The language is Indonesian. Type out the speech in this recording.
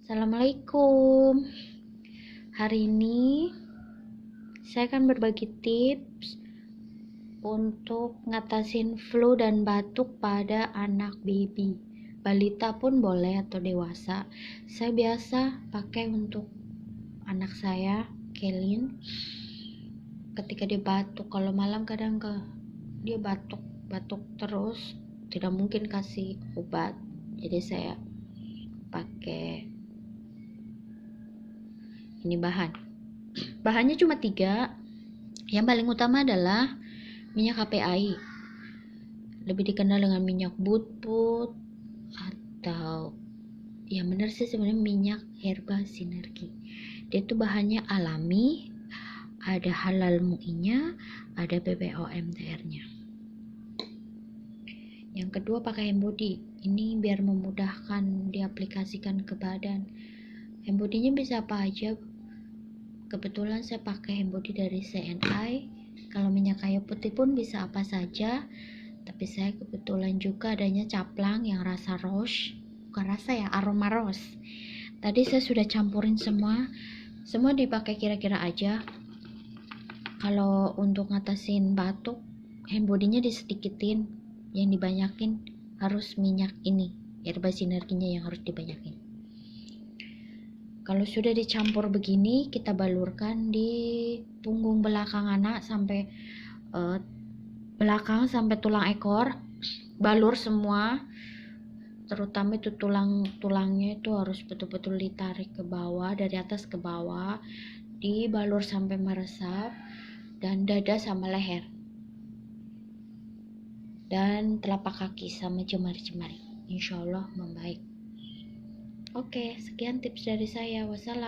Assalamualaikum. Hari ini saya akan berbagi tips untuk ngatasin flu dan batuk pada anak baby. Balita pun boleh atau dewasa. Saya biasa pakai untuk anak saya, Kelin. Ketika dia batuk, kalau malam kadang dia batuk terus, tidak mungkin kasih obat. Jadi saya pakai ini bahannya cuma 3. Yang paling utama adalah minyak HPAI, lebih dikenal dengan minyak butput, atau yang benar sih sebenarnya minyak herba sinergi. Dia tuh bahannya alami, ada halal MUI-nya, ada BPOM TR-nya. Yang kedua pakai Hembody. Ini biar memudahkan diaplikasikan ke badan. Hembody-nya bisa apa aja. Kebetulan saya pakai Hembody dari CNI. Kalau minyak kayu putih pun bisa apa saja. Tapi saya kebetulan juga adanya caplang yang rasa rose. Bukan rasa ya, aroma rose. Tadi saya sudah campurin semua. Semua dipakai kira-kira aja. Kalau untuk ngatasin batuk, Hembody-nya disedikitin. Yang dibanyakin harus minyak ini. Herba sinerginya yang harus dibanyakin. Kalau sudah dicampur begini, kita balurkan di punggung belakang anak sampai belakang sampai tulang ekor. Balur semua, terutama itu tulangnya itu harus betul-betul ditarik ke bawah, dari atas ke bawah, dibalur sampai meresap, dan dada sama leher, dan telapak kaki sama jemari-jemari. Insya Allah membaik. Oke, sekian tips dari saya. Wassalam.